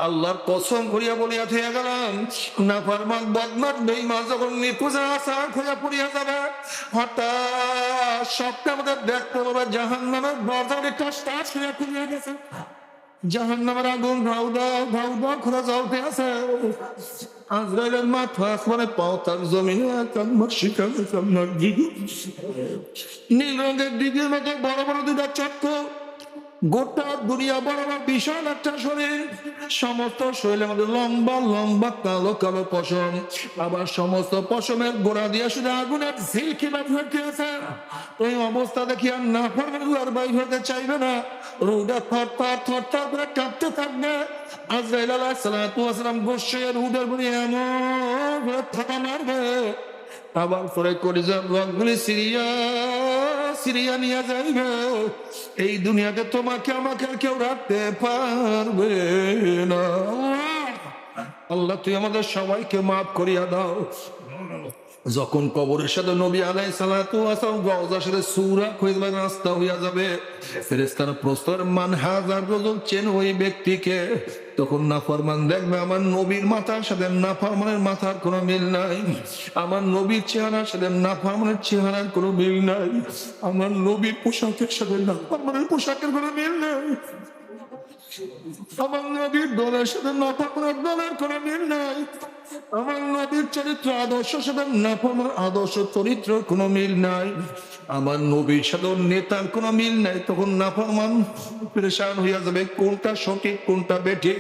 আল্লাহর কসম করিয়া বলিয়া থইয়া গেলাম, নাফরমান বদমাশ বেঈমান যখন নিখোঁজা আসার খোঁজা পড়িয়া যাবে, হঠাৎ স্বপ্নে আমাদের দেখতে পাবে জাহান্নামের দরজার একটা টাচ হইয়া খুলিয়া গেছে, জাহান্নামের আগুন ধাউ দাও ধাউ দাও খোলা জ্বলতে আছে। আজরাইলের মাথা আসমানে পাও তার জমিনে কান্নার শিকার কান্নার দিঘি, নীল রঙের দিঘির মতো বড় বড় দুটা চক্ষু, গোটা দুনিয়া বড় বড় বিশাল একটা শরীর, সমস্ত শরীরের মধ্যে লম্বা লম্বা কালো কালো পশম, আবার সমস্ত পশমের গোড়া দিয়ে শুধু আগুনের ঝিলকি বাদ হতে আছে। এই অবস্থা দেখি আর না পারবে, আর বাইর হতে চাইবে না, রুদা থর থর থর থর করে কাঁপতে থাকবে। আজরাইল আলাইহিস সালাতু ওয়াস সালাম গোসে রুদের বুড়ি এমন করে থাকা মারবে, আবার পরে কলিজার রগগুলি সিরিয়া সিরিয়া নিয়ে যাইবে। এই দুনিয়াতে তোমাকে আমাকে আর কেউ রাখতে পারবে না। আল্লাহ তুই আমাদের সবাইকে মাফ করিয়া দাও। যখন কবরের সাথে নবী আলাইহিস সালাতু ওয়াস সালাম রওজার সাথে সূরা খুঁজবে রাস্তা হইয়া যাবে, ফেরেশতারা প্রশ্ন করে মান হাযার রাজুল, চেন ওই ব্যক্তিকে? তখন নাফরমান দেখবে আমার নবীর মাথার সাথে নাফরমানের মাথার কোনো মিল নাই, আমার নবীর চেহারার সাথে নাফরমানের চেহারার কোনো মিল নাই, আমার নবীর পোশাকের সাথে নাফরমানের পোশাকের কোনো মিল নাই, আমার নবীর দলের সাথে নাফরমানের দলের কোনো মিল নাই, আমার নবীর চরিত্র আদর্শের সাথে নাফরমানের আদর্শ চরিত্রের কোনো মিল নাই, আমার নবীর সাথে নেতার কোনো মিল নাই। তখন নাফরমান পেরেশান হইয়া যাবে, কোনটা সঠিক কোনটা বেঠিক,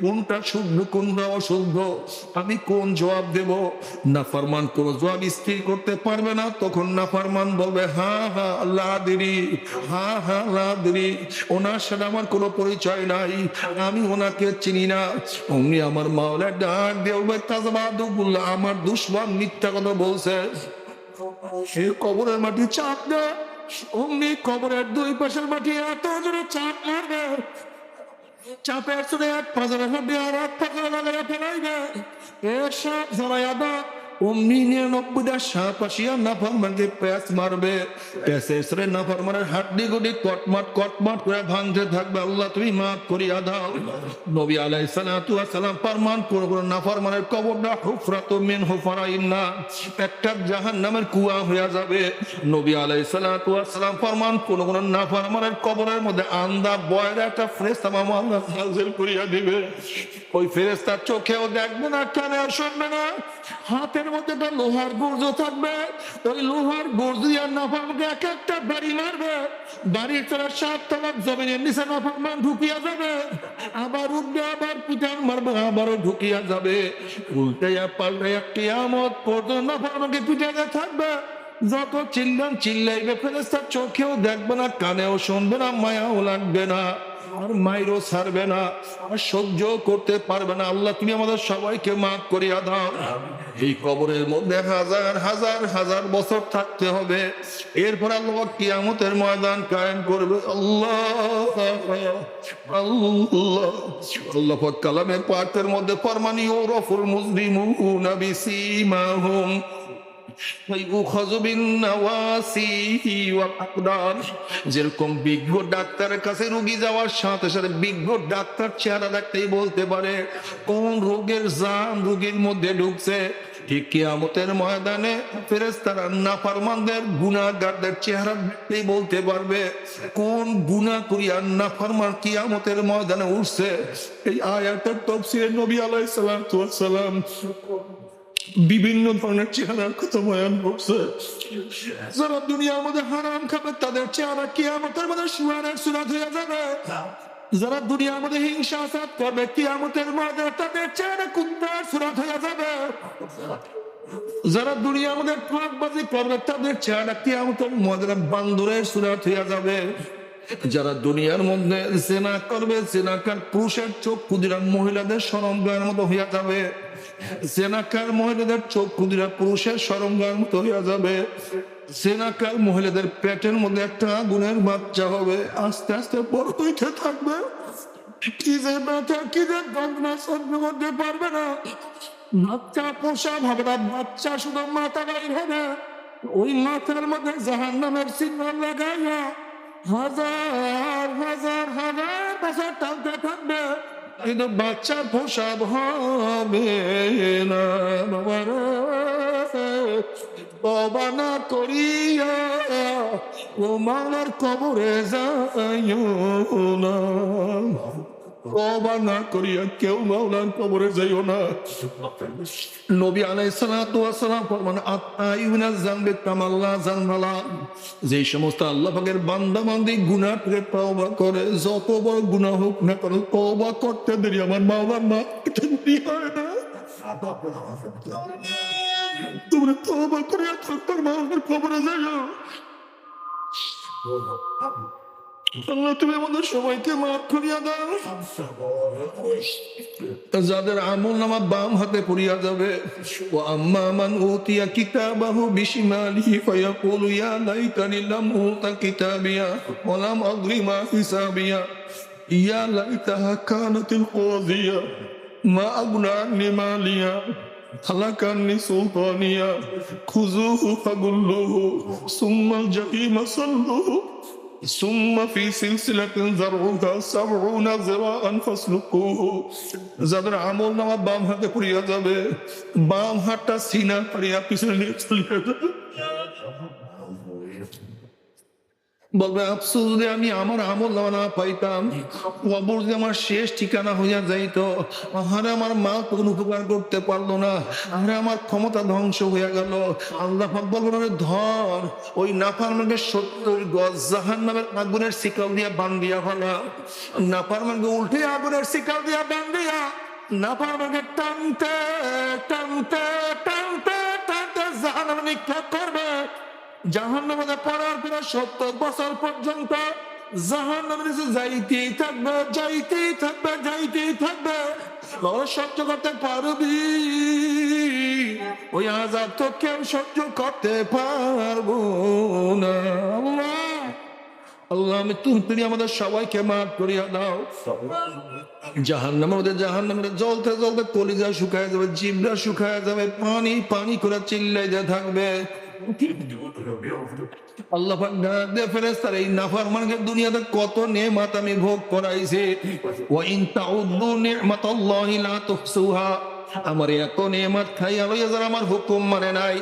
কোনটা শুদ্ধ কোনটা অশুদ্ধ, আমি কোন জবাব দেব? নাফরমান কোন জবাব স্থির করতে পারবে না। তখন নাফরমান বলবে হা হা লা আদরি, হা হা লা আদরি, ওনার সাথে আমার কোনো পরিচয় নাই, আমি ওনাকে চিনি না। অমনি আমার মাওলা ডাক দেবে তাজবাদুল্লাহ, আমার দুশমন মিথ্যা কথা বলছে। সে কবরের মাটি চাপ দেয়, অমনি কবরের দুই পাশের মাটি এত জোরে চাপ মারবে, চাপের চলে এক পাঁচের হাত দিয়ে আর এক পাঁচের লাগাইয়া ফেলাইবে, এর সব ঝরাইয়া দাও। অমনি 99টা সাপ আসিয়া নাফরমানকে প্যাঁচ মারবে, প্যাঁচের চলে নাফরমানের হাড্ডি গুডি কটমাট কটমাট করে ভাঙতে থাকবে। আল্লাহ তুমি মাফ করিয়া দাও। নবী আলাইহিস সালাতু ওয়াস সালাম ফরমান করবেন নাফরমানের কবরটা হুফরাতুম মিন হুফারাইন নার, একটা জাহান্নামের কুয়া হয়ে যাবে। নবী আলাইহিস সালাতু ওয়াস সালাম ফরমান কোন কোন নাফরমানের কবরের মধ্যে আন্দা বয়রা একটা ফেরেশতা আল্লাহ নাযিল করিয়া দিবে। ওই ফেরেশতা চোখেও দেখবে না, কানেও শুনবে না, হাতের মধ্যে একটা লোহার গুর্জ থাকবে, ওই লোহার গুর্জ দিয়ে নাফরমানকে এক একটা বাড়ি মারবে, বাড়ির তলা 7 তলা জমিনের নিচে নাফরমান ঢুকিয়া যাবে, আবার উঠবে আবার পিটান মারবে, আবারও ঢুকিয়া যাবে, উল্টাইয়া পাল্টাইয়া কিয়ামত পর্যন্ত নাফরমানকে পিটাইতে থাকবে। যত চিল্লান চিল্লাইবে, ফেরেশতা চোখেও দেখবে না, কানেও শুনবে না, মায়াও লাগবে না, আর মাইরও ছাড়বে না, আর সহ্য করতে পারবে না। আল্লাহ তুমি আমাদের সবাইকে মাফ করিয়া দাও। এই কবরের মধ্যে হাজার হাজার হাজার বছর থাকতে হবে, এরপর আল্লাহ কিয়ামতের ময়দান কায়েম করবে। আল্লাহ আল্লাহ আল্লাহ পাক কালামের পাঠের মধ্যে ফরমানি ওরফুল মুজরিমুনা বিসীমাহুম যেরকম বিজ্ঞ ডাক্তারের কাছে রোগী যাওয়ার সাথে সাথে বিজ্ঞ ডাক্তার চেহারা দেখতেই বলতে পারে কোন রোগের জাম রোগীর মধ্যে ঢুকছে, ঠিক কিয়ামতের ময়দানে ফেরেশতারা নাফরমানদের গুনাহগারদের চেহারা দেখতেই বলতে পারবে কোন গুনাহ করিয়া নাফরমান কিয়ামতের ময়দানে উঠছে। এই আয়াতের তাফসীরে নবী আলাইহিস সালাতু ওয়াস সালাম বিভিন্ন ধরনের চেহারার কথা বয়ান করছে। যারা দুনিয়ার মধ্যে হারাম খাবে তাদের চেহারা কিয়ামতের মধ্যে সুয়ারের সুরাত হয়ে যাবে, যারা দুনিয়ার মধ্যে হিংসা আসাদ করবে কিয়ামতের মধ্যে তাদের চেহারা কুত্তার সুরাত হয়ে যাবে, যারা দুনিয়ার মধ্যে ঠকবাজি করবে তাদের চেহারা কিয়ামতের মধ্যে বান্দরের সুরাত হয়ে যাবে, যারা দুনিয়ার মধ্যে জেনা করবে জেনাকার পুরুষের চোখ ক্ষুদিরা মহিলাদের সরঙ্গার মতো হইয়া যাবে, জেনাকার মহিলাদের চোখ ক্ষুদিরা পুরুষের সরঙ্গার মতো হইয়া যাবে, জেনাকার মহিলাদের পেটের মধ্যে একটা আগুনের বাচ্চা হবে, আস্তে আস্তে বড় হইতে থাকবে, কি যে ব্যথা কি যে যন্ত্রণা সহ্য করতে পারবে না, বাচ্চা প্রসাব হবে না, বাচ্চা শুধু মাথা বাইর হবে, ওই মাথার মধ্যে জাহান্নামের চিহ্ন লাগাইয়া হাজার হাজার হাজার বছর টানতে থাকবে। কিন্তু বাচ্চা প্রসাব হবে না বাবারা। তওবা না করিয়া ও মাওলার কবরে যাইও না। তওবা না করিয়া কেউ মাওলার কবরে যাইও না। নবী আলাইহিস সালাতু ওয়াস সালাম ফরমান আত-তাইয়ুনা যামবি কামাল্লা যানবালা, যে সমস্ত আল্লাহ পাকের বান্দা বান্দি গুনাহ থেকে তওবা করে, যত বড় গুনাহ হোক না কেন তওবা করতে দেরি আমার মাওলার না দেরি হয় না। তোমরা তওবা করিয়া তোর মাওলার কবরে যাও। আল্লাহ তুমি আমাদের সবাইকে মাফ করিয়া দাও। যাদের আমল নামা বাম হাতে পড়িয়া যাবে, ও আম্মা মান উতিয়া কিতাবাহু বিশিমালিহি ফায়াকুলু ইয়া লাইতানি লাম উতা কিতাবিয়া ওয়া লাম আদরি মা হিসাবিয়া ইয়া লাইতাহা কানাতিল কাযিয়া মা আগনা আন্নি মালিয়া হালাকান্নি সুলতানিয়া খুযুহু ফাগুল্লুহু সুম্মাল জাহিমা সাল্লুহু সুম্মা ফি সিলসিলাতিন যারউহা সাবউনা যিরাআন ফাসলুকুহু। যাদের আমল নামা বাম হাতে পড়িয়া যাবে, বাম হাতটা সিনা পাড়িয়া পিছনে নিয়ে চলে যাবে। বলবে আফসোস যদি আমি আমার আমল নামা না পাইতাম, কবর যে আমার শেষ ঠিকানা হইয়া যাইতো, আহারে আমার মা তখন উপকার করতে পারলো না, আহারে আমার ক্ষমতা ধ্বংস হইয়া গেল। আল্লাহ পাক বলবেন ধর ওই নাফরমানকে 70 গজ জাহান্নামের আগুনের শিকল দিয়া বান্ধিয়া ফেলা। নাফরমানকে উল্টে আগুনের শিকল দিয়া বান্ধিয়া নাফরমানকে টানতে টানতে টানতে টানতে জাহান্নামে নিক্ষেপ করবে। জাহান্নামে পড়ার পরে 70 বছর পর্যন্ত জাহান্নামের নিচে যাইতেই থাকবে, যাইতেই থাকবে, যাইতেই থাকবে। সহ্য করতে পারবি? ওই আযাব তো কেউ সহ্য করতে পারবো না। আল্লাহ আমি তুমি আমাদের সবাইকে মাফ করিয়া দাও। জাহান্নামের জ্বলতে জ্বলতে কলিজা শুকায় যাবে, জিহ্বা শুকায় যাবে, পানি পানি করে চিল্লাইতে থাকবে। আল্লাহ পাক ডাক দিয়ে ফেরেশতারা এই নাফরমানকে দুনিয়াতে কত নেয়ামত আমি ভোগ করাইছি, ওয়া ইন তাউদ্দু নি'মাতাল্লাহি লা তুহসুহা। আমার এত নেয়ামত খাইয়া লইয়া যারা আমার হুকুম মানে নাই,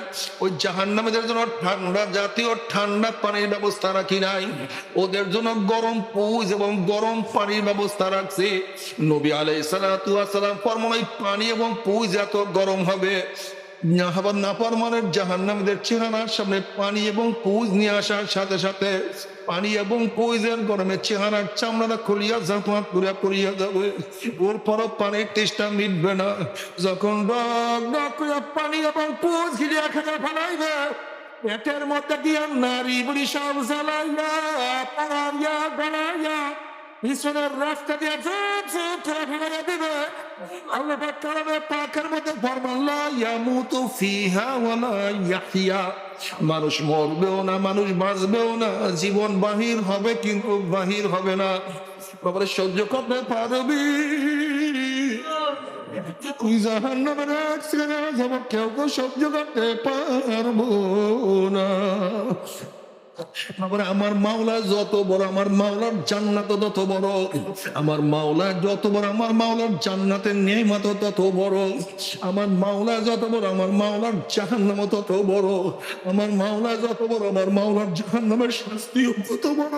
ওই জাহান্নামীদের জন্য ঠান্ডা জাতীয় ঠান্ডা পানির ব্যবস্থা রাখি নাই, ওদের জন্য গরম পুজ এবং গরম পানির ব্যবস্থা রাখছি। নবী আলাইহিস সালাতু ওয়াস সালাম ফরমান এই পানি এবং পুজ এত গরম হবে, নাফরমানের জাহান্নামীদের চেহারার সামনে পানি এবং পুজ নিয়ে আসার সাথে সাথে পানি এবং পুজের গরমে চেহারার চামড়াটা খুলিয়া জাফাত করিয়া যাবে। ওর পরও পানির তেষ্টা মিটবে না। যখন পানি এবং পুজ গিলিয়া খেতে ফেলাইবে, পেটের মধ্যে দিয়ে নারী বুড়ি সব জ্বালাইয়া পাড়াইয়া গলাইয়া পিছনের রাস্তা দিয়ে ফেলে দিবে। আল্লাহ পাক কালামে পাকের মধ্যে ফরমান লা ইয়ামুতু ফিহা ওয়া লা ইয়াহইয়া, মানুষ মরবেও না, মানুষ বাঁচবেও না, জীবন বাহির হবে কিন্তু বাহির হবে না। বাবারে সহ্য করতে পারবি? তুই জাহান্নামের এক সেকেন্ডে যাব, কেউ তো সহ্য করতে পারবো না। আমার মাওলা যত বড়, আমার মাওলার জান্নাত তত বড়। আমার মাওলা যত বড়, আমার মাওলার জান্নাতের নেয়ামত তত বড়। আমার মাওলা যত বড়, আমার মাওলার জাহান্নাম তত বড়। আমার মাওলা যত বড়, আমার মাওলার জাহান্নামের শাস্তিও তত বড়।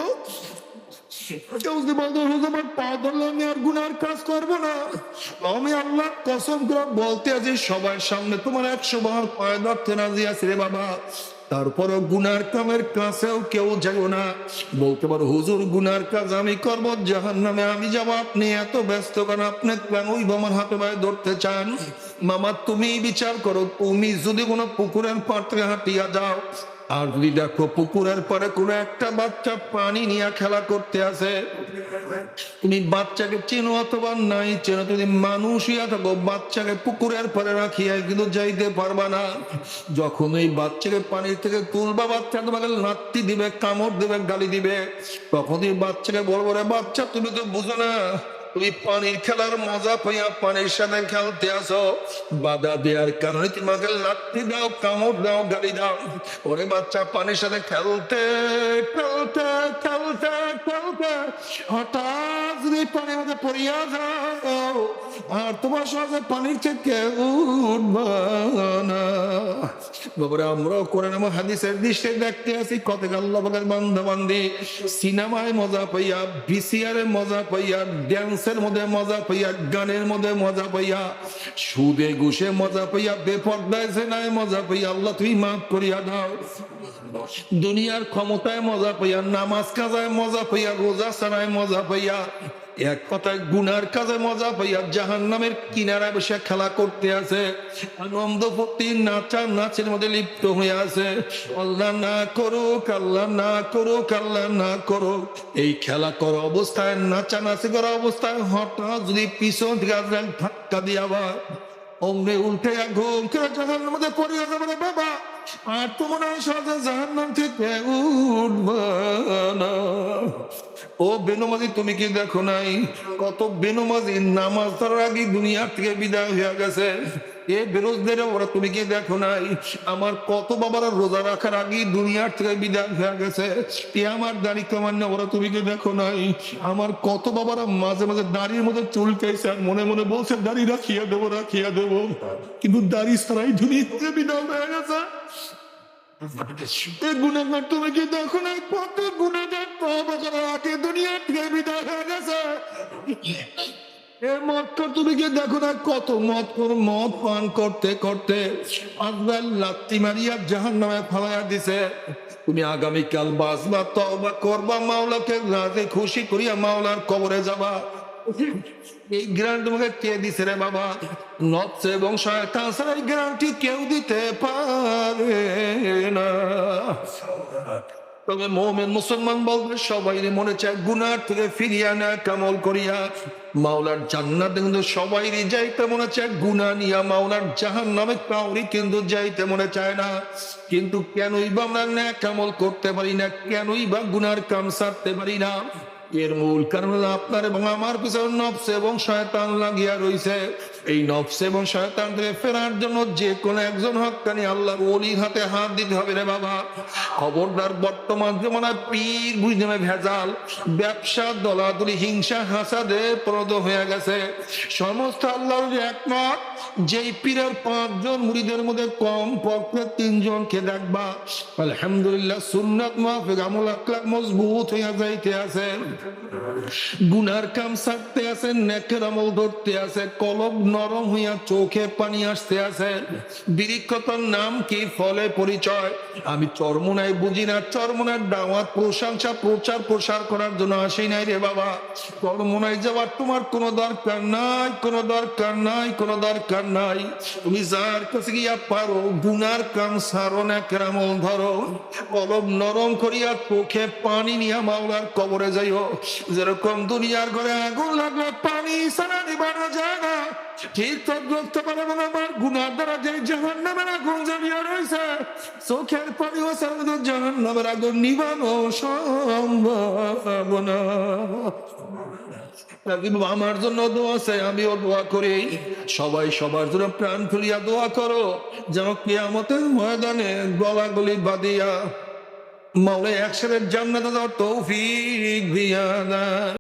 কেউ যদি বলতো আমার পা ধরলে আমি আর গুনার কাজ করবো না, আমি আল্লাহ কসম করে বলতে আছি সবার সামনে তোমার 100 বার পায়ে ধরতে রাজি আছি রে বাবা। তারপরও গুনার কামের কাছেও কেউ যাও না। বলতে পারো হুজুর গুনার কাজ আমি করবো, জাহান্নামে আমি যাবো, আপনি এত ব্যস্ত কেন? আপনি কেন আমার হাতে পায়ে ধরতে চান? মামা তুমি বিচার করো, তুমি যদি কোনো পুকুরের পাড় থেকে হাঁটিয়া যাও, আর যদি দেখো পুকুরের পরে কোনো একটা বাচ্চা পানি নিয়ে খেলা করতে আছে, তুমি বাচ্চাকে চেনো অথবা নাই চেনো, যদি মানুষই থাকো বাচ্চাকে পুকুরের পরে রাখিয়া কিন্তু যাইতে পারবা না। যখন ওই বাচ্চাকে পানির থেকে তুলবা, বাচ্চা তোমাকে লাত্তি দিবে, কামড় দিবে, গালি দিবে, তখন এই বাচ্চাকে বলবো রে বাচ্চা তুমি তো বুঝো না তুমি পানির খেলার মজা পাইয়া পানির সাথে খেলতে আসো, বাধা দেওয়ার কারণে তোমাকে লাঠি দাও, কামড় দাও, গালি দাও। ওরে বাচ্চা, পানির সাথে খেলতে খেলতে খেলতে খেলতে হঠাৎ যদি পানির মধ্যে পড়িয়া যাও, আর তোমার সঙ্গে পানির থেকে উঠবা না। বাবারে, আমরাও কোরআন এবং হাদিসের দৃশ্যে দেখতে আছি কত আল্লাহ পাকের বান্দা বান্দি সিনেমায় মজা পাইয়া, ভিসিআর মজা পাইয়া, ড্যান্সের মধ্যে মজা পাইয়া, গানের মধ্যে মজা পাইয়া, সুদে ঘুষে মজা পাইয়া, বেপর্দায় জেনায় মজা পাইয়া, আল্লাহ তুমি মাফ করিয়া দাও। দুনিয়ার ক্ষমতায় মজা পাইয়া, নামাজ কাজায় মজা পাইয়া, রোজা ছাড়ায় মজা পাইয়া, এক কথায় গুনার কাজে মজা পাইয়া জাহান্নামের কিনারায় বসে খেলা করতে আছে, আনন্দ ফুর্তি নাচা নাচের মধ্যে লিপ্ত হয়ে আছে। আল্লাহ না করুক, আল্লাহ না করুক, আল্লাহ না করুক, এই খেলা করা অবস্থায়, নাচা নাচি করা অবস্থায় হঠাৎ যদি পিছন থেকে ধাক্কা দিয়ে আবার অমনে উল্টে ঘুম খেয়ে জাহান্নামের মধ্যে পড়িয়া যাবে রে বাবা, আর তো মনে হয় সহজে জাহান্নাম থেকে উঠবা না। ও বেনমাজি, তুমি কি দেখো নাই কত বেনমাজি নামাজ ধরার আগে দুনিয়ার থেকে বিদায় হয়ে গেছে? এ বেরোজদের ওরা তুমি কি দেখো নাই আমার কত বাবারা রোজা রাখার আগে দুনিয়ার থেকে বিদায় হয়ে গেছে? এ আমার দাড়ি কামান্য ওরা তুমি কি দেখো নাই আমার কত বাবারা মাঝে মাঝে দাড়ির মধ্যে চুলকাইছে আর মনে মনে বলছে দাড়ি রাখিয়া দেবো, রাখিয়া দেবো, কিন্তু দাড়ি ছাড়াই দুনিয়া থেকে বিদায় হয়ে গেছে। গুণাগার তুমি কি দেখো না কত গুণাগার তওবা করার আগে দুনিয়া থেকে বিদায় হয়ে গেছে? তুমি কি দেখো না কত মদ পান করতে করতে আজরাইল লাত্তি মারিয়া জাহান্নামে ফালাইয়া দিছে। তুমি আগামীকাল বাঁচবা, তওবা করবা, মাওলাকে রাজি খুশি করিয়া মাওলার কবরে যাবা। এই গ্যারান্টি তোমাকে কে দিছে রে বাবা? নফস এবং শয়তান ছাড়া এই গ্যারান্টি কেউ দিতে পারে না। তবে মুমিন মুসলমান বলবে সবাই মনে চায় গুনার থেকে ফিরিয়া না কামল করিয়া মাওলার জান্নাতে, কিন্তু সবাই যাইতে মনে চায় গুনাহ নিয়া মাওলার জাহান্নামে কাউরি কিন্তু যাইতে মনে চায় না। কিন্তু কেনই বা আমরা নেক আমল করতে পারি না, কেনই বা গুনার কাম ছাড়তে পারি না? এর মূল কারণ হলো আপনার এবং আমার পিছনে নফস এবং শয়তান লাগিয়া রইছে। এই নফস এবং শয়তান থেকে ফেরার জন্য যে কোনো একজন হক্কানি আল্লাহর ওলির হাতে হাত দিতে হবে রে বাবা। খবরদার, বর্তমান জমানায় পীর বুঝতে ভেজাল, ব্যবসা, দলাদলি, হিংসা, হাসাদে প্রদ হয়ে গেছে। সমস্ত আল্লাহর একমত, যেই পীরের 5 জন মুরিদের মধ্যে কম পক্ষে 3 জনকে দেখবা আলহামদুলিল্লাহ সুন্নাত মাফিক আমল আখলাক মজবুত হইয়া যাইতে আছে, গুনার কাম ছাড়তে আছে, নেকের আমল ধরতে আছে, কলব নরম হইয়া চোখে পানি আসতে আছে। বিরিক্ষতার নাম কি, ফলে পরিচয়। আমি চরমোনাই বুঝি না, চরমোনার দাওয়াত প্রশংসা প্রচার প্রসার করার জন্য আসি নাই রে বাবা। চরমোনাই যাওয়ার তোমার কোনো দরকার নাই, কোনো দরকার নাই, কোনো দরকার নাই। তুমি যার কাছে গিয়া পারো গুনার কাম ছাড়ো, নেকের আমল ধরো, কলব নরম করিয়া চোখে পানি নিয়া মাওলার কবরে যাইও। যেরকম দুনিয়ার ঘরে আগুন লাগলে পানি ছাড়া নিবানো যায় না, ঠিক তদ্রুপ আমার গুনার দ্বারা যে জাহান্নামের আগুন জ্বালিয়ে রয়েছে, চোখের পানি ও ছাড়া জাহান্নামের আগুন নিবানো সম্ভব না। আমার জন্য দোয়া চাই, আমিও দোয়া করি। সবাই সবার জন্য প্রাণ খুলিয়া দোয়া করো, যেন কিয়ামতের ময়দানে গলাগলি বাঁধিয়া মাওলা একসাথে জান্নাতে যাওয়ার তৌফিক দিয়া দেন।